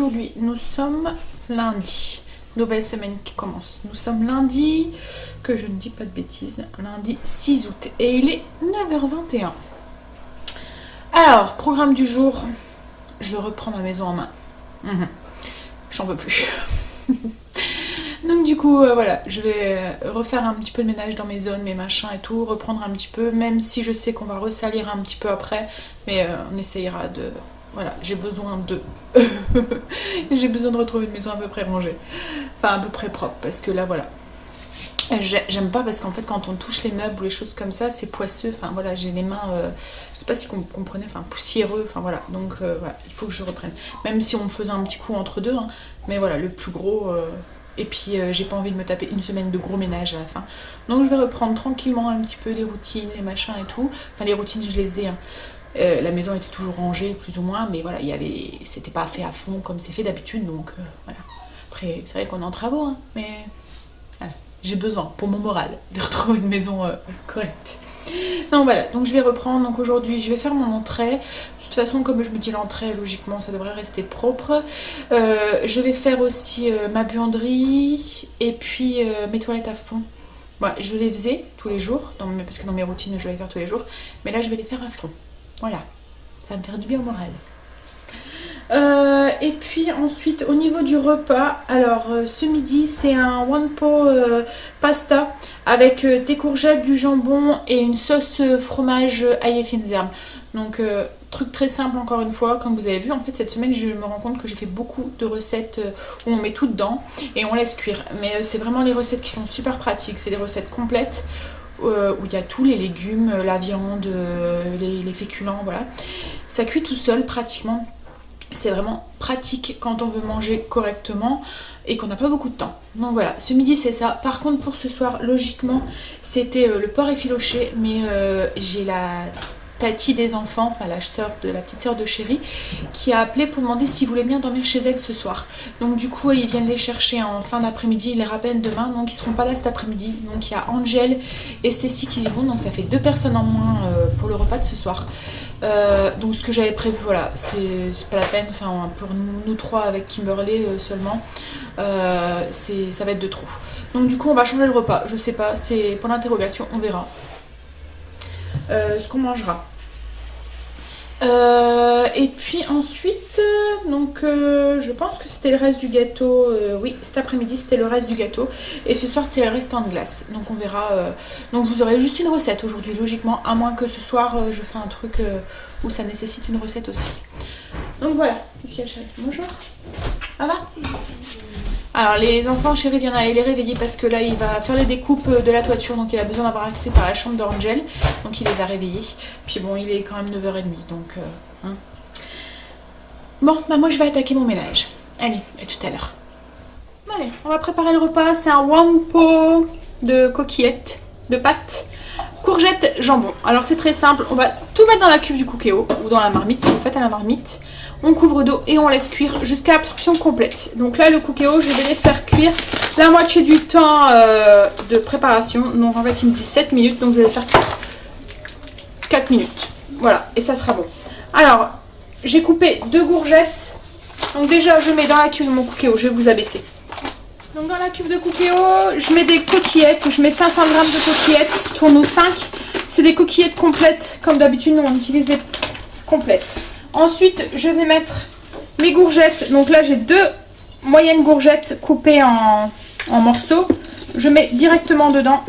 aujourd'hui nous sommes lundi. Nouvelle semaine qui commence. Nous sommes lundi, que je ne dis pas de bêtises, lundi 6 août. Et il est 9h21. Alors, programme du jour, je reprends ma maison en main. J'en peux plus. Donc du coup, voilà, je vais refaire un petit peu de ménage dans mes zones, mes machins et tout, reprendre un petit peu, même si je sais qu'on va ressalir un petit peu après, mais on essayera de... Voilà, j'ai besoin de... j'ai besoin de retrouver une maison à peu près rangée. Enfin, à peu près propre, parce que là, voilà. J'aime pas parce qu'en fait, quand on touche les meubles ou les choses comme ça, c'est poisseux. Enfin, voilà, j'ai les mains... je sais pas si vous comprenez, enfin, poussiéreux. Enfin, voilà. Donc, voilà, il faut que je reprenne. Même si on me faisait un petit coup entre deux, hein, mais voilà, le plus gros... Et puis j'ai pas envie de me taper une semaine de gros ménage à la fin. Donc je vais reprendre tranquillement un petit peu les routines, les machins et tout. Enfin les routines je les ai. Hein. La maison était toujours rangée plus ou moins. Mais voilà, c'était pas fait à fond comme c'est fait d'habitude. Donc voilà. Après c'est vrai qu'on est en travaux. Hein, mais voilà, j'ai besoin pour mon moral de retrouver une maison correcte. Donc voilà, donc je vais reprendre. Donc aujourd'hui je vais faire mon entrée. De toute façon, comme je me dis l'entrée, logiquement ça devrait rester propre. Je vais faire aussi ma buanderie et puis mes toilettes à fond. Bon, je les faisais tous les jours, parce que dans mes routines je vais les faire tous les jours. Mais là je vais les faire à fond. Voilà, ça va me faire du bien au moral. Et puis ensuite au niveau du repas, alors ce midi c'est un one pot pasta avec des courgettes, du jambon et une sauce fromage ail et fines herbes. Donc truc très simple encore une fois, comme vous avez vu en fait cette semaine je me rends compte que j'ai fait beaucoup de recettes où on met tout dedans et on laisse cuire. Mais c'est vraiment les recettes qui sont super pratiques, c'est des recettes complètes. Où il y a tous les légumes, la viande, les féculents, voilà. Ça cuit tout seul pratiquement. C'est vraiment pratique quand on veut manger correctement et qu'on n'a pas beaucoup de temps. Donc voilà, ce midi c'est ça. Par contre pour ce soir, logiquement, c'était le porc effiloché, mais j'ai la Tati des enfants, enfin la petite sœur de Chérie, qui a appelé pour demander s'ils voulaient bien dormir chez elle ce soir. Donc du coup ils viennent les chercher en fin d'après-midi, ils les rappellent demain, donc ils seront pas là cet après-midi. Donc il y a Angèle et Stécie qui y vont, donc ça fait 2 personnes en moins pour le repas de ce soir. Donc ce que j'avais prévu, voilà, c'est pas la peine, enfin pour nous 3 avec Kimberley seulement, ça va être de trop. Donc du coup on va changer le repas, je sais pas, c'est pour l'interrogation, on verra ce qu'on mangera. Et puis ensuite, donc je pense que c'était le reste du gâteau. Oui, cet après-midi c'était le reste du gâteau. Et ce soir c'était le restant de glace. Donc on verra. Donc vous aurez juste une recette aujourd'hui, logiquement. À moins que ce soir je fais un truc où ça nécessite une recette aussi. Donc voilà. Qu'est-ce qu'il y a, chérie? Bonjour. Ça va? Alors les enfants, Chérie vient d'aller les réveiller parce que là il va faire les découpes de la toiture, donc il a besoin d'avoir accès par la chambre d'Angel, donc il les a réveillés. Puis bon, il est quand même 9h30, donc hein. Bon, bah moi je vais attaquer mon ménage. Allez, à tout à l'heure. Allez, on va préparer le repas. C'est un one pot de coquillettes, de pâtes, courgettes, jambon. Alors c'est très simple, on va tout mettre dans la cuve du Cookéo ou dans la marmite si vous faites à la marmite. On couvre d'eau et on laisse cuire jusqu'à absorption complète. Donc là le Cookéo, je vais les faire cuire la moitié du temps de préparation. Donc en fait il me dit 7 minutes, donc je vais les faire cuire 4 minutes. Voilà, et ça sera bon. Alors, j'ai coupé 2 courgettes. Donc déjà je mets dans la cuve de mon Cookéo, je vais vous abaisser. Donc dans la cuve de Cookéo, je mets des coquillettes, je mets 500 g de coquillettes pour nous 5. C'est des coquillettes complètes, comme d'habitude nous on utilise des complètes. Ensuite, je vais mettre mes courgettes. Donc là, j'ai 2 moyennes courgettes coupées en morceaux. Je mets directement dedans.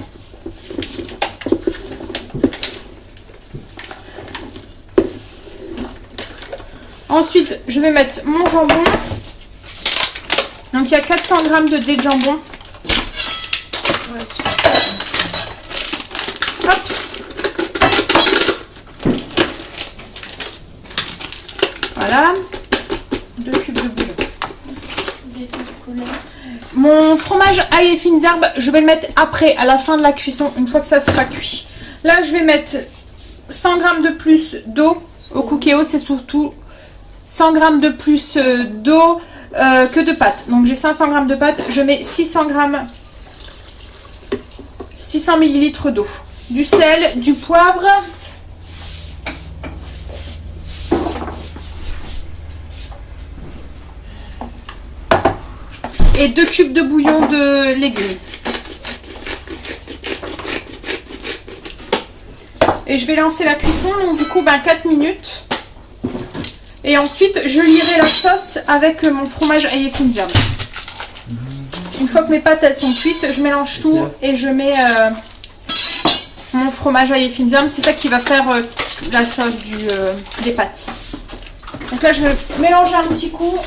Ensuite, je vais mettre mon jambon. Donc il y a 400 g de dés de jambon. Hop. Voilà, 2 cubes de bouillon. Mon fromage ail et fines herbes, je vais le mettre après, à la fin de la cuisson, une fois que ça sera cuit. Là, je vais mettre 100 g de plus d'eau. Au Cookéo, c'est surtout 100 g de plus d'eau que de pâtes. Donc j'ai 500 g de pâtes, je mets 600 ml d'eau. Du sel, du poivre. et 2 cubes de bouillon de légumes. Et je vais lancer la cuisson, donc du coup 4 minutes. Et ensuite je lierai la sauce avec mon fromage ail et finzone. Une fois que mes pâtes elles sont cuites, je mélange tout et je mets mon fromage ail et finzone. C'est ça qui va faire la sauce des pâtes. Donc là je vais mélanger un petit coup.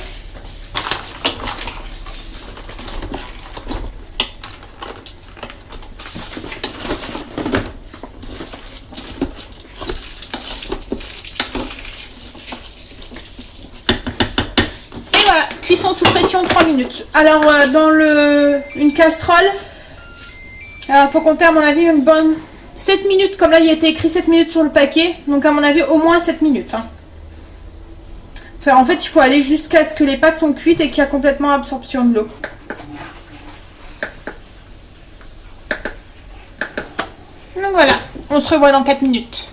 Cuisson sous pression 3 minutes. Alors dans une casserole, il faut compter à mon avis une bonne 7 minutes, comme là il y a été écrit 7 minutes sur le paquet, donc à mon avis au moins 7 minutes. Hein. Enfin, en fait il faut aller jusqu'à ce que les pâtes sont cuites et qu'il y a complètement absorption de l'eau. Donc voilà, on se revoit dans 4 minutes.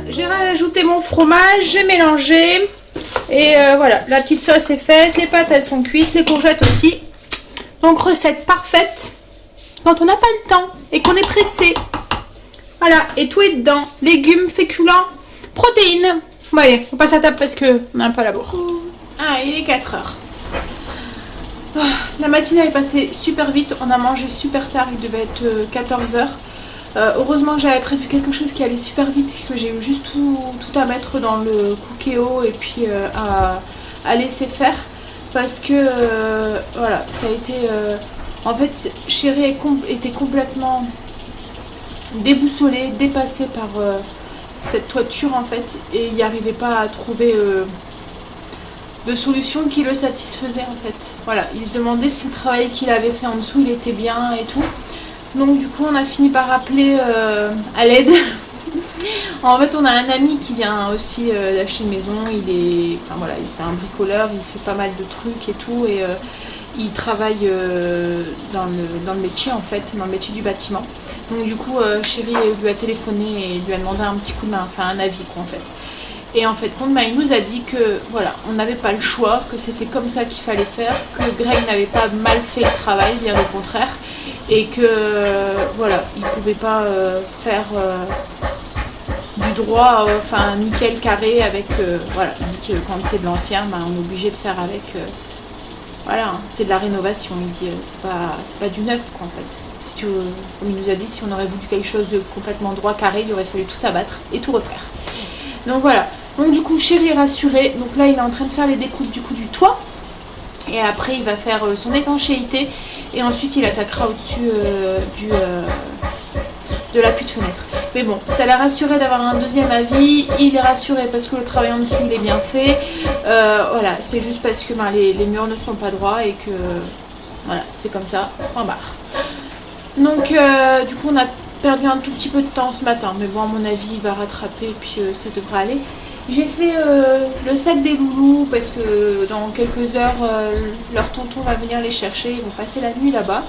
J'ai rajouté mon fromage, j'ai mélangé et voilà, la petite sauce est faite, les pâtes elles sont cuites, les courgettes aussi. Donc recette parfaite quand on n'a pas le temps et qu'on est pressé. Voilà, et tout est dedans, légumes, féculents, protéines. Bon allez, on passe à table parce qu'on n'a pas la bourre. Ah, il est 4 heures. La matinée est passée super vite, on a mangé super tard, il devait être 14 heures. Heureusement que j'avais prévu quelque chose qui allait super vite, que j'ai eu juste tout à mettre dans le cookéo et puis à laisser faire. Parce que voilà, ça a été... en fait, Chérie était complètement déboussolée, dépassée par cette toiture en fait. Et il n'y arrivait pas à trouver de solution qui le satisfaisait en fait. Voilà, il se demandait si le travail qu'il avait fait en dessous, il était bien et tout. Donc du coup, on a fini par appeler à l'aide. En fait, on a un ami qui vient aussi d'acheter une maison. C'est un bricoleur, il fait pas mal de trucs et tout, et il travaille dans le métier en fait, dans le métier du bâtiment. Donc du coup, Chérie lui a téléphoné et lui a demandé un petit coup de main, enfin un avis quoi en fait. Et en fait, il nous a dit que voilà, on n'avait pas le choix, que c'était comme ça qu'il fallait faire, que Greg n'avait pas mal fait le travail, bien au contraire, et que voilà, il pouvait pas faire du droit, enfin nickel carré avec, voilà, il dit que quand c'est de l'ancien, on est obligé de faire avec, voilà, c'est de la rénovation, il dit, c'est pas du neuf quoi en fait. Si tu, comme il nous a dit, si on aurait voulu quelque chose de complètement droit, carré, il aurait fallu tout abattre et tout refaire. Donc voilà, donc du coup Chérie est rassurée, donc là il est en train de faire les découpes du coup du toit. Et après il va faire son étanchéité et ensuite il attaquera au-dessus de l'appui de fenêtre. Mais bon, ça l'a rassuré d'avoir un deuxième avis, il est rassuré parce que le travail en dessous il est bien fait. Voilà, c'est juste parce que les murs ne sont pas droits et que voilà, c'est comme ça, point barre. Donc du coup on a perdu un tout petit peu de temps ce matin, mais bon à mon avis il va rattraper et puis ça devrait aller. J'ai fait le sac des loulous parce que dans quelques heures leur tonton va venir les chercher, ils vont passer la nuit là-bas.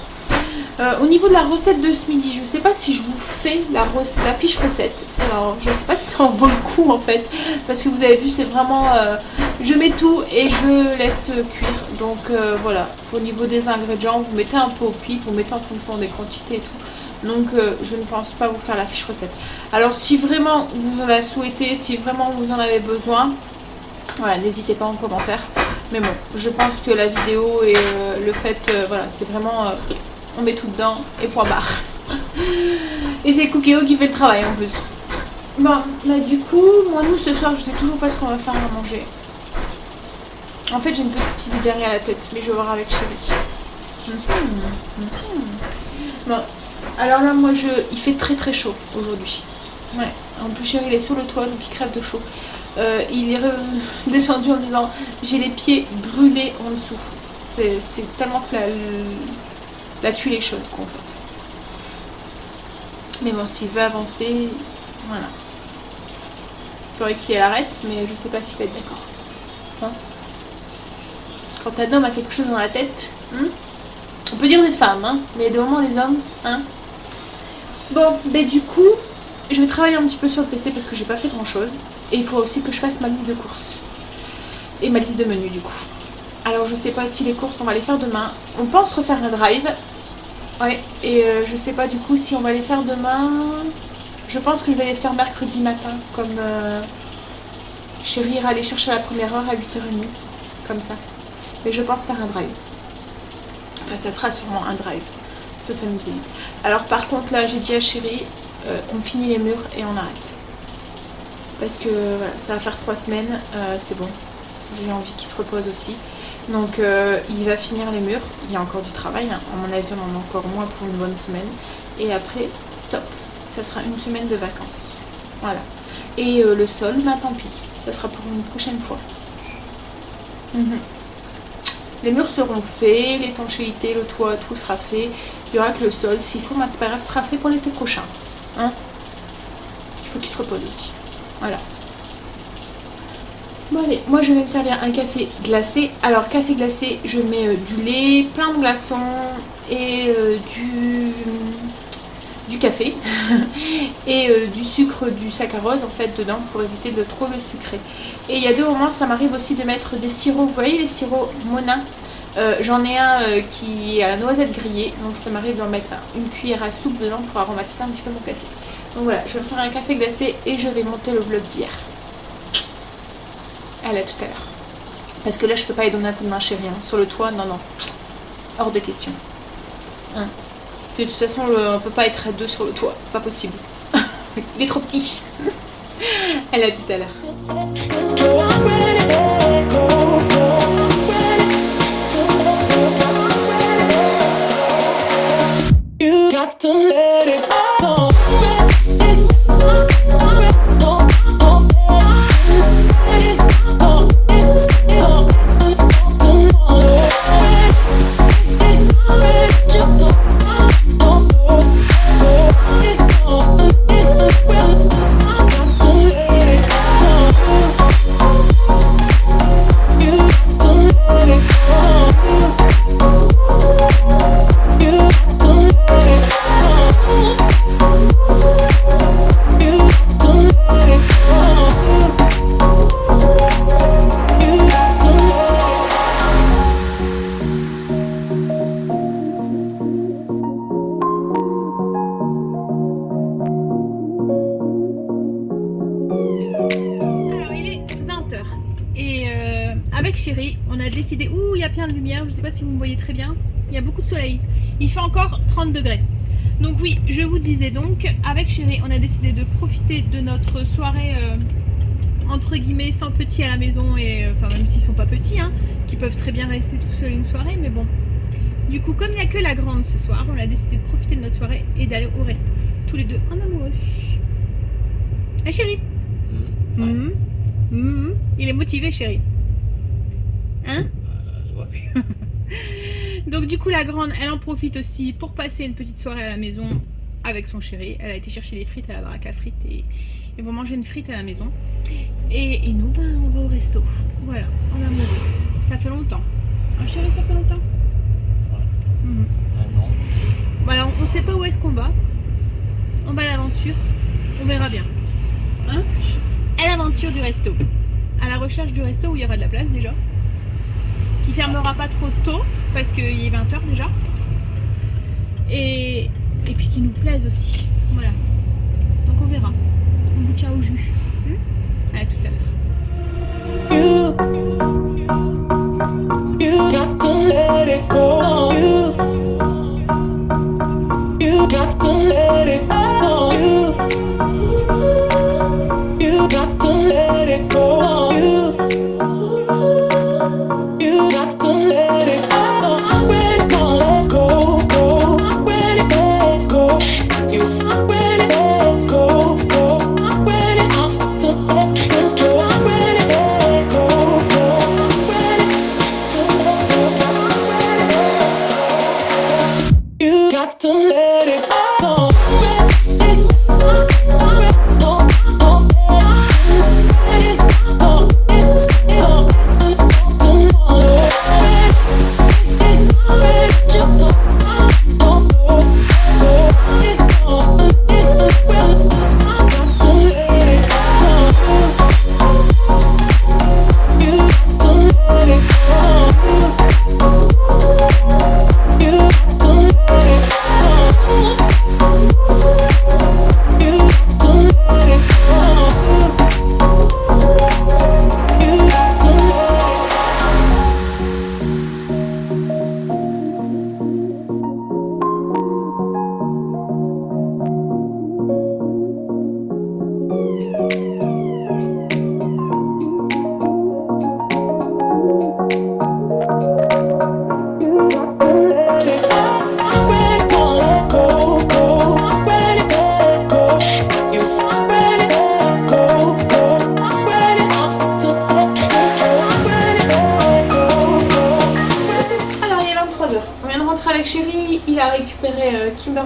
Au niveau de la recette de ce midi, je ne sais pas si je vous fais la fiche recette, je ne sais pas si ça en vaut le coup en fait, parce que vous avez vu c'est vraiment, je mets tout et je laisse cuire, donc voilà, au niveau des ingrédients, vous mettez un peu au pif, vous mettez en fonction des quantités et tout, donc je ne pense pas vous faire la fiche recette. Alors si vraiment vous la souhaitez, si vraiment vous en avez besoin, voilà, n'hésitez pas en commentaire, mais bon, je pense que la vidéo et le fait, voilà, c'est vraiment... on met tout dedans et point barre. Et c'est Cookéo qui fait le travail en plus. Bon, bah du coup, moi nous ce soir je sais toujours pas ce qu'on va faire à manger. En fait j'ai une petite idée derrière la tête, mais je vais voir avec Chérie. Bon, alors là moi il fait très très chaud aujourd'hui. Ouais, en plus Chérie il est sur le toit donc il crève de chaud. Il est descendu en me disant j'ai les pieds brûlés en dessous. C'est tellement que la tuile est chaude quoi en fait. Mais bon, s'il veut avancer, voilà. Faudrait qu'il arrête, mais je sais pas s'il va être d'accord. Hein, quand un homme a quelque chose dans la tête, on peut dire des femmes, hein, mais de moments les hommes, hein. Bon, ben du coup, je vais travailler un petit peu sur le PC parce que j'ai pas fait grand chose. Et il faut aussi que je fasse ma liste de courses. Et ma liste de menus du coup. Alors je sais pas si les courses on va les faire demain. On pense refaire un drive. Ouais, et je sais pas du coup si on va les faire demain. Je pense que je vais les faire mercredi matin. Comme Chérie ira aller chercher à la première heure à 8h30. Comme ça. Mais je pense faire un drive. Enfin ça sera sûrement un drive. Ça s'amuse vite. Alors par contre là j'ai dit à Chérie, on finit les murs et on arrête. Parce que voilà, ça va faire 3 semaines, c'est bon. J'ai envie qu'il se repose aussi. Donc il va finir les murs. Il y a encore du travail, hein. À mon avis on en a encore moins pour une bonne semaine. Et après, stop. Ça sera une semaine de vacances. Voilà. Et le sol, bah tant pis. Ça sera pour une prochaine fois. Les murs seront faits, l'étanchéité, le toit, tout sera fait. Il y aura que le sol, s'il faut, ma terrasse sera fait pour l'été prochain. Hein, il faut qu'il se repose aussi. Voilà. Bon allez, moi je vais me servir un café glacé. Alors café glacé, je mets du lait, plein de glaçons et du café et du sucre, du saccharose en fait dedans pour éviter de trop le sucrer. Et il y a 2 moments ça m'arrive aussi de mettre des sirops, vous voyez les sirops Mona, j'en ai un qui est à la noisette grillée, donc ça m'arrive d'en mettre une cuillère à soupe dedans pour aromatiser un petit peu mon café. Donc voilà, je vais me faire un café glacé et je vais monter le vlog d'hier. Allez, à tout à l'heure. Parce que là je peux pas lui donner un coup de main Chérie, hein. Sur le toit, non non, hors de question. Hein. De toute façon, on peut pas être à 2 sur le toit, pas possible. Il est trop petit. Elle a tout à l'heure. On a décidé, ouh il y a plein de lumière, je ne sais pas si vous me voyez très bien, il y a beaucoup de soleil, il fait encore 30 degrés. Donc oui, je vous disais donc, avec Chérie, on a décidé de profiter de notre soirée entre guillemets sans petits à la maison, et enfin même s'ils sont pas petits, hein, qui peuvent très bien rester tout seuls une soirée, mais bon. Du coup, comme il n'y a que la grande ce soir, on a décidé de profiter de notre soirée et d'aller au resto, tous les deux en amoureux. Ah Chérie, il est motivé Chérie. Hein? Ouais. Donc du coup la grande elle en profite aussi pour passer une petite soirée à la maison avec son chéri. Elle a été chercher les frites à la baraque à frites et ils vont manger une frite à la maison. Et nous ben, on va au resto. Voilà, en amoureux. Ça fait longtemps. Hein chéri, ça fait longtemps? Ouais. Non. Voilà, on sait pas où est-ce qu'on va. On va à l'aventure. On verra bien. Hein? À l'aventure du resto. À la recherche du resto où il y aura de la place déjà. Qui fermera pas trop tôt parce qu'il est 20h déjà et puis qui nous plaise aussi, voilà, donc on verra, on vous tient au jus. À tout à l'heure. You got to let it go. You got to let it go. You got to let it go. You got to let it go. I'm ready to let go, go. I'm ready to let go. I'm ready to let go, go. I'm ready to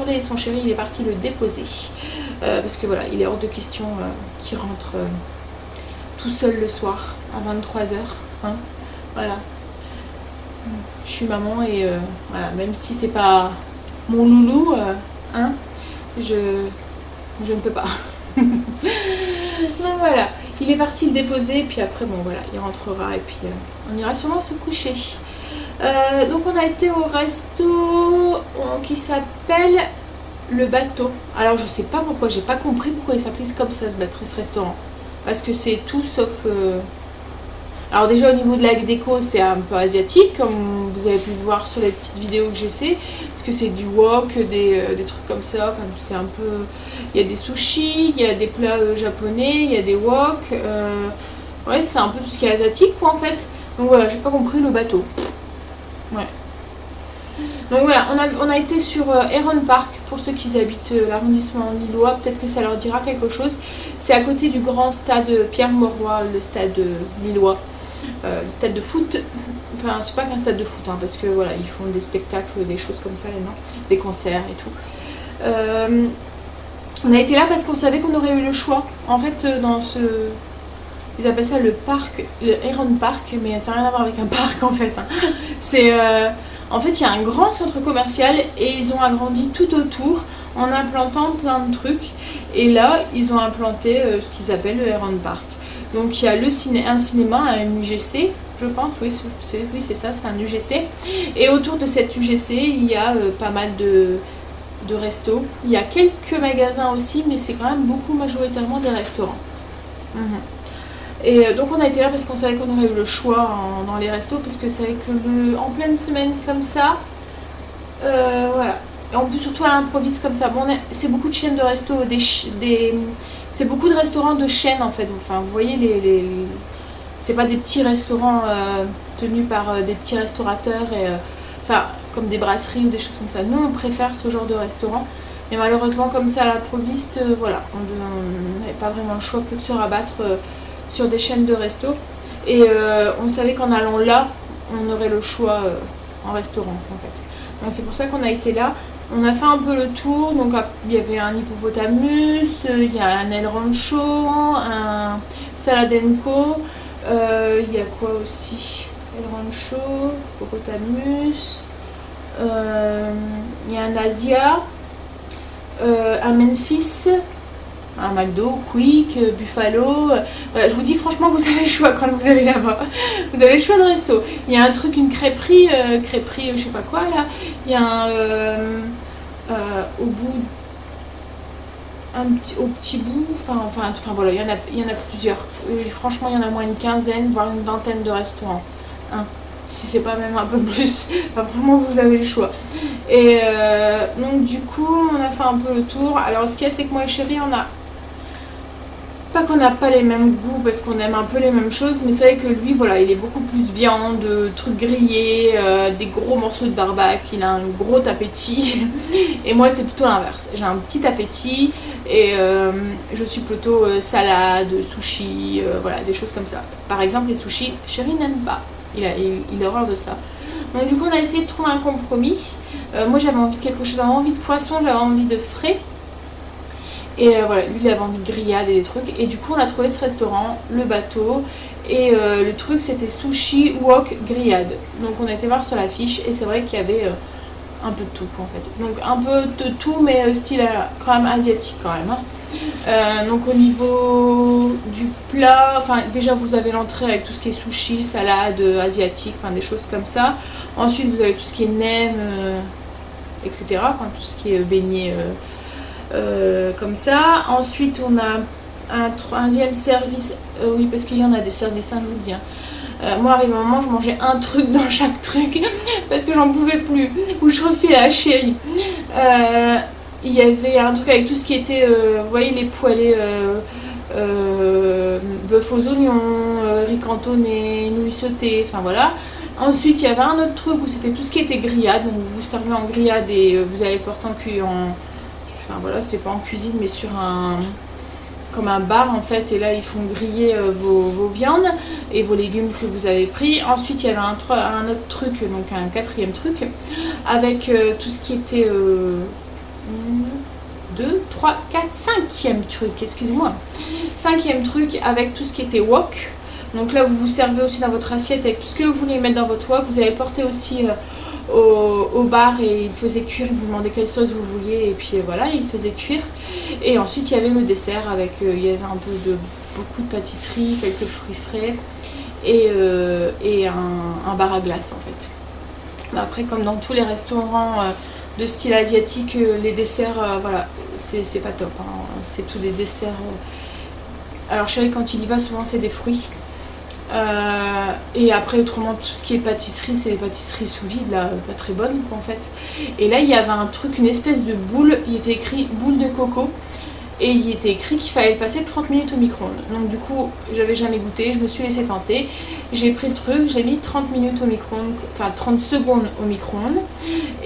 et son chéri il est parti le déposer. Parce que voilà, il est hors de question qu'il rentre tout seul le soir à 23 h. Hein, voilà. Je suis maman et voilà, même si c'est pas mon loulou, hein, je ne peux pas. Donc voilà, il est parti le déposer, puis après bon voilà, il rentrera et puis on ira sûrement se coucher. Donc on a été au resto qui s'appelle Le Bateau. Alors je sais pas pourquoi, j'ai pas compris pourquoi il s'appelait comme ça ce restaurant. Parce que c'est tout sauf... Alors déjà au niveau de la déco c'est un peu asiatique comme vous avez pu voir sur les petites vidéos que j'ai fait. Parce que c'est du wok, des trucs comme ça, enfin c'est un peu... Il y a des sushis, il y a des plats japonais, il y a des wok. Ouais c'est un peu tout ce qui est asiatique quoi en fait. Donc voilà, j'ai pas compris le bateau. Ouais. Donc voilà, on a été sur Heron Park pour ceux qui habitent l'arrondissement lillois, peut-être que ça leur dira quelque chose. C'est à côté du grand stade Pierre-Mauroy, le stade lillois, le stade de foot. Enfin, c'est pas qu'un stade de foot, hein, parce que voilà, ils font des spectacles, des choses comme ça, des concerts et tout. On a été là parce qu'on savait qu'on aurait eu le choix. En fait, dans ce... Ils appellent ça le parc, le Heron Park, mais ça n'a rien à voir avec un parc en fait. Hein. C'est... En fait, il y a un grand centre commercial et ils ont agrandi tout autour en implantant plein de trucs. Et là, ils ont implanté ce qu'ils appellent le Heron Park. Donc, il y a un cinéma, un UGC, je pense. Oui, c'est ça, c'est un UGC. Et autour de cet UGC, il y a pas mal de restos. Il y a quelques magasins aussi, mais c'est quand même beaucoup majoritairement des restaurants. Et donc on a été là parce qu'on savait qu'on aurait eu le choix dans les restos, parce que c'est que en pleine semaine comme ça, voilà. Et en plus surtout à l'improviste comme ça. Bon, c'est beaucoup de chaînes de restos, c'est beaucoup de restaurants de chaînes en fait. Enfin vous voyez c'est pas des petits restaurants tenus par des petits restaurateurs enfin comme des brasseries ou des choses comme ça. Nous on préfère ce genre de restaurant. Mais malheureusement comme ça à l'improviste, voilà, on n'avait pas vraiment le choix que de se rabattre sur des chaînes de resto et on savait qu'en allant là on aurait le choix en restaurant en fait. Donc c'est pour ça qu'on a été là. On a fait un peu le tour, donc il y avait un hippopotamus, il y a un El Rancho, un Salad & Co, il y a quoi aussi, El Rancho, hippopotamus, il y a un Asia, un Memphis, un McDo, Quick, Buffalo. Voilà, je vous dis franchement vous avez le choix quand vous allez là-bas. Vous avez le choix de resto. Il y a un truc, une crêperie, je sais pas quoi là. Il y a au bout, au petit bout, enfin voilà, il y en a plusieurs. Franchement il y en a moins une quinzaine, voire une vingtaine de restaurants. Hein. Si c'est pas même un peu plus, enfin, vraiment vous avez le choix. Et donc du coup on a fait un peu le tour. Alors ce qu'il y a c'est que moi et chérie on a pas qu'on n'a pas les mêmes goûts parce qu'on aime un peu les mêmes choses, mais c'est vrai que lui voilà il est beaucoup plus viande, trucs grillés, des gros morceaux de barbac, il a un gros appétit et moi c'est plutôt l'inverse, j'ai un petit appétit et je suis plutôt salade, sushi, voilà des choses comme ça. Par exemple les sushis, chérie n'aime pas, il a horreur de ça. Donc du coup on a essayé de trouver un compromis. Moi j'avais envie de quelque chose, j'avais envie de poisson, j'avais envie de frais. Et voilà, lui il avait envie de grillade et des trucs. Et du coup on a trouvé ce restaurant, Le Bateau. Et le truc c'était sushi, wok, grillade. Donc on a été voir sur l'affiche et c'est vrai qu'il y avait un peu de tout en fait. Donc un peu de tout mais style quand même asiatique quand même. Hein. Donc au niveau du plat, enfin déjà vous avez l'entrée avec tout ce qui est sushi, salade, asiatique, enfin des choses comme ça. Ensuite vous avez tout ce qui est nem, etc. Enfin tout ce qui est beignet. Comme ça. Ensuite on a un troisième service, oui parce qu'il y en a des services, hein, je vous le dis. Moi arrivé un moment je mangeais un truc dans chaque truc parce que j'en pouvais plus, où je refais la chérie. Il y avait un truc avec tout ce qui était, vous voyez les poêlés, bœuf aux oignons, riz cantonné, nouilles sautées, enfin voilà. Ensuite il y avait un autre truc où c'était tout ce qui était grillade, donc vous servez en grillade et vous allez le porter en cuit enfin voilà, c'est pas en cuisine mais sur comme un bar en fait, et là ils font griller vos viandes et vos légumes que vous avez pris. Ensuite il y avait un autre truc, donc un quatrième truc avec tout ce qui était 2, 3, 4, 5e truc, excusez-moi. 5e truc avec tout ce qui était wok. Donc là, vous vous servez aussi dans votre assiette avec tout ce que vous voulez mettre dans votre wok. Vous avez porté aussi au bar et il faisait cuire. Il vous demandait quelle sauce vous vouliez et puis voilà, il faisait cuire. Et ensuite, il y avait le dessert avec, il y avait un peu de beaucoup de pâtisserie, quelques fruits frais et un bar à glace en fait. Mais après, comme dans tous les restaurants de style asiatique, les desserts, voilà, c'est pas top. Hein. C'est tous des desserts. Alors chérie, quand il y va, souvent c'est des fruits. Et après, autrement, tout ce qui est pâtisserie, c'est des pâtisseries sous vide, là, pas très bonnes, quoi, en fait. Et là, il y avait un truc, une espèce de boule, il était écrit boule de coco. Et il était écrit qu'il fallait passer 30 minutes au micro-ondes. Donc du coup, j'avais jamais goûté, je me suis laissée tenter. J'ai pris le truc, j'ai mis 30 minutes au micro-ondes, enfin 30 secondes au micro-ondes.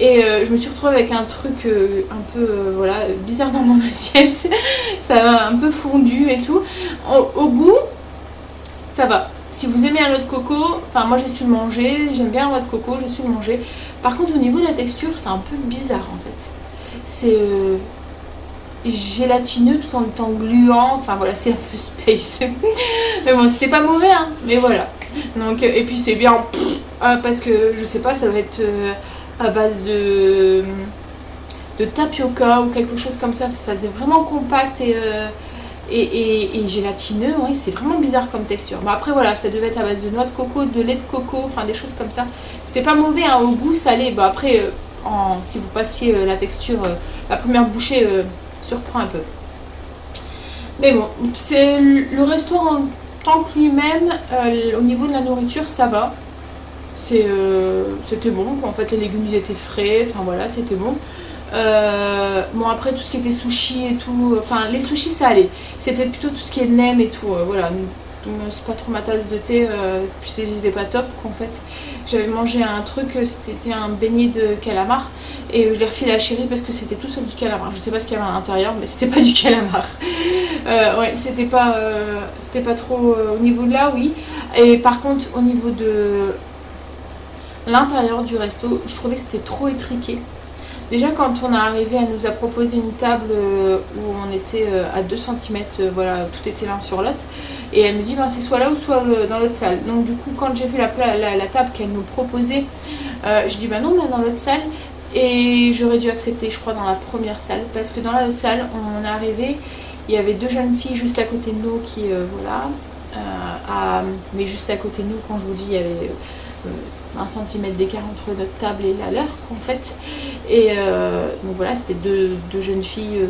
Et je me suis retrouvée avec un truc un peu voilà, bizarre dans mon assiette. Ça a un peu fondu et tout. Au goût, ça va. Si vous aimez la noix de coco, enfin moi j'ai su le manger, j'aime bien la noix de coco, j'ai su le manger. Par contre au niveau de la texture, c'est un peu bizarre en fait. C'est gélatineux tout en étant gluant, enfin voilà, c'est un peu space. Mais bon, c'était pas mauvais, hein, mais voilà. Donc, et puis c'est bien, parce que je sais pas, ça doit être à base de tapioca ou quelque chose comme ça, parce que ça faisait vraiment compact et gélatineux, oui, c'est vraiment bizarre comme texture. Mais après voilà, ça devait être à base de noix de coco, de lait de coco, enfin des choses comme ça. C'était pas mauvais, hein, au goût salé. Bah après, si vous passiez la texture, la première bouchée surprend un peu. Mais bon, c'est le restaurant en tant que lui-même, au niveau de la nourriture, ça va. C'était bon, en fait les légumes ils étaient frais, enfin voilà, c'était bon. Bon après tout ce qui était sushi et tout, enfin les sushis ça allait, c'était plutôt tout ce qui est nem et tout, voilà, c'est pas trop ma tasse de thé, puis c'était pas top qu'en fait. J'avais mangé un truc, c'était un beignet de calamar et je l'ai refilé à chérie parce que c'était tout sauf du calamar. Je sais pas ce qu'il y avait à l'intérieur mais c'était pas du calamar. Ouais, c'était pas trop au niveau de là, oui. Et par contre au niveau de l'intérieur du resto, je trouvais que c'était trop étriqué. Déjà quand on est arrivé, elle nous a proposé une table où on était à 2 cm, voilà, tout était l'un sur l'autre. Et elle me dit, ben, c'est soit là ou soit dans l'autre salle. Donc du coup quand j'ai vu la table qu'elle nous proposait, je dis, ben non, mais dans l'autre salle. Et j'aurais dû accepter, je crois, dans la première salle. Parce que dans l'autre salle, on est arrivé, il y avait 2 jeunes filles juste à côté de nous qui, voilà, mais juste à côté de nous, quand je vous dis, il y avait 1 cm d'écart entre notre table et la leur en fait. Et donc voilà, c'était deux jeunes filles,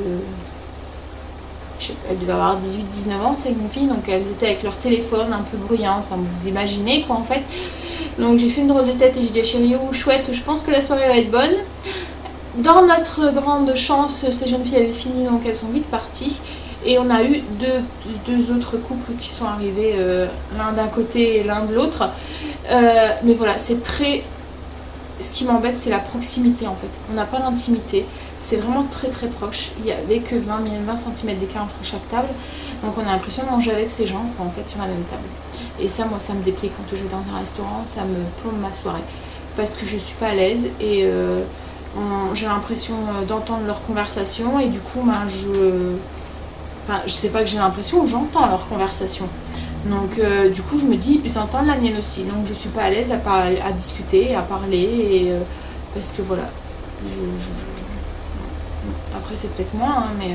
elles devaient avoir 18-19 ans ces jeunes filles, donc elles étaient avec leur téléphone un peu bruyant, enfin vous imaginez quoi en fait. Donc j'ai fait une drôle de tête et j'ai dit à chérie, oh chouette, je pense que la soirée va être bonne. Dans notre grande chance, ces jeunes filles avaient fini, donc elles sont vite parties. Et on a eu deux autres couples qui sont arrivés, l'un d'un côté et l'un de l'autre. Mais voilà, c'est très... Ce qui m'embête, c'est la proximité en fait. On n'a pas d'intimité. C'est vraiment très très proche. Il n'y avait que 20 cm d'écart entre chaque table. Donc on a l'impression de manger avec ces gens en fait sur la même table. Et ça, moi, ça me déplaît quand je vais dans un restaurant. Ça me plombe ma soirée. Parce que je suis pas à l'aise et j'ai l'impression d'entendre leur conversation. Et du coup, ben, enfin, je sais pas que j'ai l'impression, j'entends leur conversation. Donc du coup je me dis, ils entendent la mienne aussi. Donc je suis pas à l'aise à discuter, à parler. Et, parce que voilà, après c'est peut-être moi, hein, mais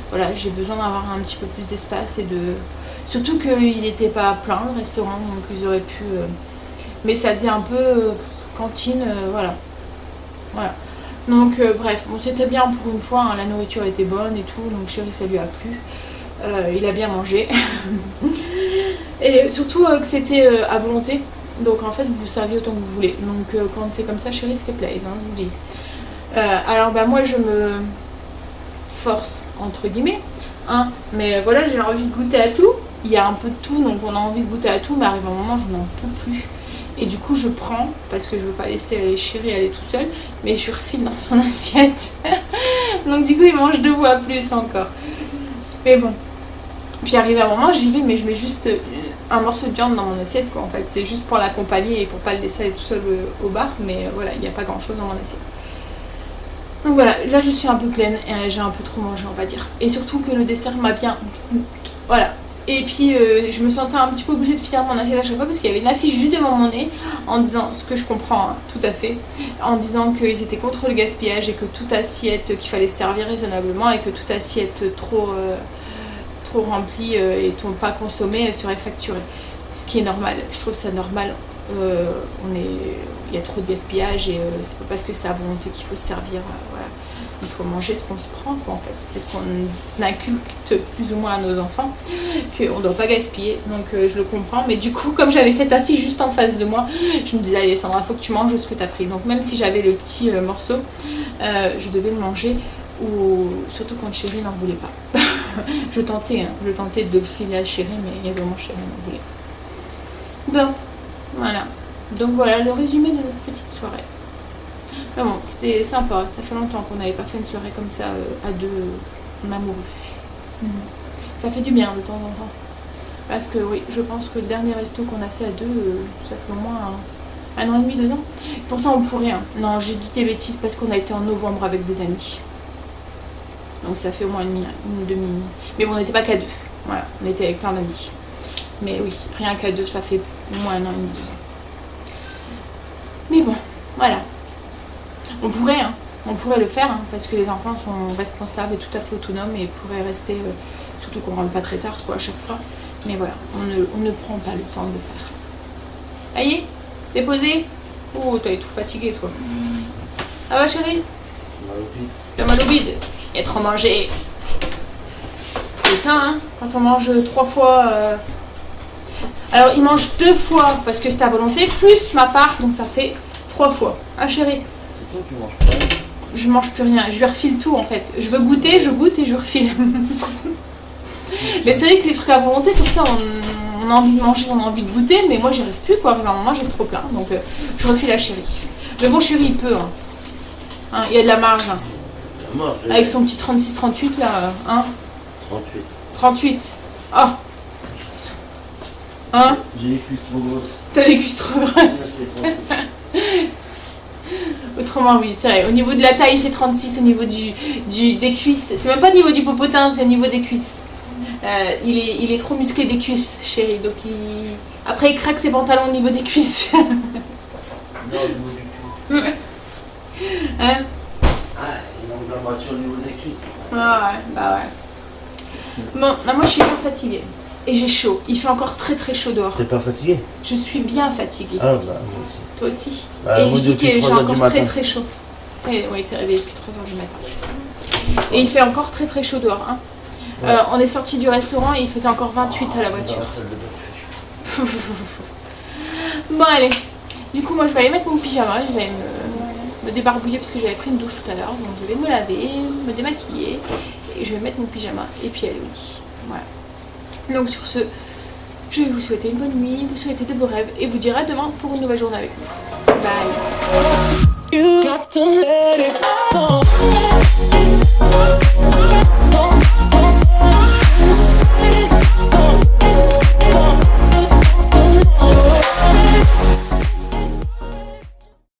voilà, j'ai besoin d'avoir un petit peu plus d'espace et de... Surtout qu'il n'était pas plein le restaurant, donc ils auraient pu... Mais ça faisait un peu cantine, voilà. Voilà. Donc bref, bon, c'était bien pour une fois, hein, la nourriture était bonne et tout, donc chérie ça lui a plu. Il a bien mangé. Et surtout que c'était à volonté. Donc en fait vous servez autant que vous voulez. Donc quand c'est comme ça chérie, ce qu'elle plaise, hein, je vous dis. Alors bah moi je me force entre guillemets, hein, mais voilà, j'ai envie de goûter à tout. Il y a un peu de tout, donc on a envie de goûter à tout, mais arrive un moment je n'en peux plus. Et du coup je prends, parce que je veux pas laisser chérie aller tout seul, mais je refile dans son assiette. Donc du coup il mange 2 fois plus encore. Mais bon. Puis arrivé à un moment j'y vais, mais je mets juste un morceau de viande dans mon assiette quoi en fait. C'est juste pour l'accompagner et pour pas le laisser aller tout seul au bar, mais voilà, il n'y a pas grand chose dans mon assiette. Donc voilà, là je suis un peu pleine et j'ai un peu trop mangé, on va dire. Et surtout que le dessert m'a bien... Voilà. Et puis je me sentais un petit peu obligée de finir mon assiette à chaque fois parce qu'il y avait une affiche juste devant mon nez en disant, ce que je comprends hein, tout à fait, en disant qu'ils étaient contre le gaspillage et que toute assiette, qu'il fallait se servir raisonnablement et que toute assiette trop remplie et pas consommée, elle serait facturée. Ce qui est normal, je trouve ça normal. Il y a trop de gaspillage et c'est pas parce que c'est à volonté qu'il faut se servir. Voilà. Il faut manger ce qu'on se prend quoi, en fait. C'est ce qu'on inculque plus ou moins à nos enfants, qu'on ne doit pas gaspiller. Donc je le comprends. Mais du coup, comme j'avais cette affiche juste en face de moi, je me disais, allez Sandra, faut que tu manges ce que tu as pris. Donc même si j'avais le petit morceau, je devais le manger. Ou surtout quand Chérie n'en voulait pas. je tentais de le filer à Chérie, mais évidemment Chérie n'en voulait pas. Bon, voilà. Donc voilà le résumé de notre petite soirée. Mais bon, c'était sympa, ça fait longtemps qu'on n'avait pas fait une soirée comme ça à deux amoureux. Ça fait du bien de temps en temps. Parce que oui, je pense que le dernier resto qu'on a fait à deux, ça fait au moins un an et demi, 2 ans. Pourtant on pourrait, hein. Non, j'ai dit des bêtises parce qu'on a été en novembre avec des amis. Donc ça fait au moins un demi, une demi. Mais bon, on n'était pas qu'à deux. Voilà, on était avec plein d'amis. Mais oui, rien qu'à deux, ça fait au moins un an et demi, 2 ans. Mais bon, voilà. On pourrait, hein, on pourrait le faire, hein, parce que les enfants sont responsables et tout à fait autonomes et pourraient rester, surtout qu'on rentre pas très tard quoi, à chaque fois. Mais voilà, on ne prend pas le temps de le faire. Ça y est, t'es posé? Oh, t'es tout fatigué toi. Ça va chérie? T'as mal au bide. Il y a trop mangé. C'est ça, hein, quand on mange 3 fois... Alors, il mange 2 fois parce que c'est à volonté, plus ma part, donc ça fait 3 fois. Ah chérie? C'est toi, tu manges pas? Je mange plus rien, je lui refile tout en fait. Je veux goûter, je goûte et je refile. Mais c'est vrai que les trucs à volonté, comme ça, on a envie de manger, on a envie de goûter, mais moi j'y arrive plus quoi. À un moment, j'ai trop plein, donc je refile à Chérie. Mais bon, Chérie, il peut. Hein, il y a de la marge. Hein. Avec son petit 36-38 là. Hein 38. 38. Ah. Hein? J'ai les cuisses trop grosses. T'as les cuisses trop grosses. Autrement, oui, c'est vrai. Au niveau de la taille, c'est 36. Au niveau des cuisses, c'est même pas au niveau du popotin, c'est au niveau des cuisses. Il est trop musclé des cuisses, Chérie. Donc, après, il craque ses pantalons au niveau des cuisses. Non, au niveau du cul. Hein? Ah, il manque la moitié au niveau des cuisses. Ah ouais, bah ouais. Bon, là, moi, je suis bien fatiguée. Et j'ai chaud. Il fait encore très très chaud dehors. T'es pas fatigué? Je suis bien fatiguée. Ah bah moi aussi. Toi aussi? Bah, et moi, je dis que j'ai 3 heures du encore matin. très très chaud. Et, oui, t'es réveillée depuis 3h du matin. Et il fait encore très très chaud dehors. Hein. Ouais. On est sorti du restaurant et il faisait encore 28 à la voiture. Dans la salle de bain, il fait chaud. Bon allez. Du coup moi je vais aller mettre mon pyjama. Je vais me débarbouiller parce que j'avais pris une douche tout à l'heure. Donc je vais me laver, me démaquiller. Et je vais mettre mon pyjama et puis aller au lit. Voilà. Donc sur ce, je vais vous souhaiter une bonne nuit, vous souhaiter de beaux rêves et vous dire à demain pour une nouvelle journée avec nous. Bye. You got to let it go.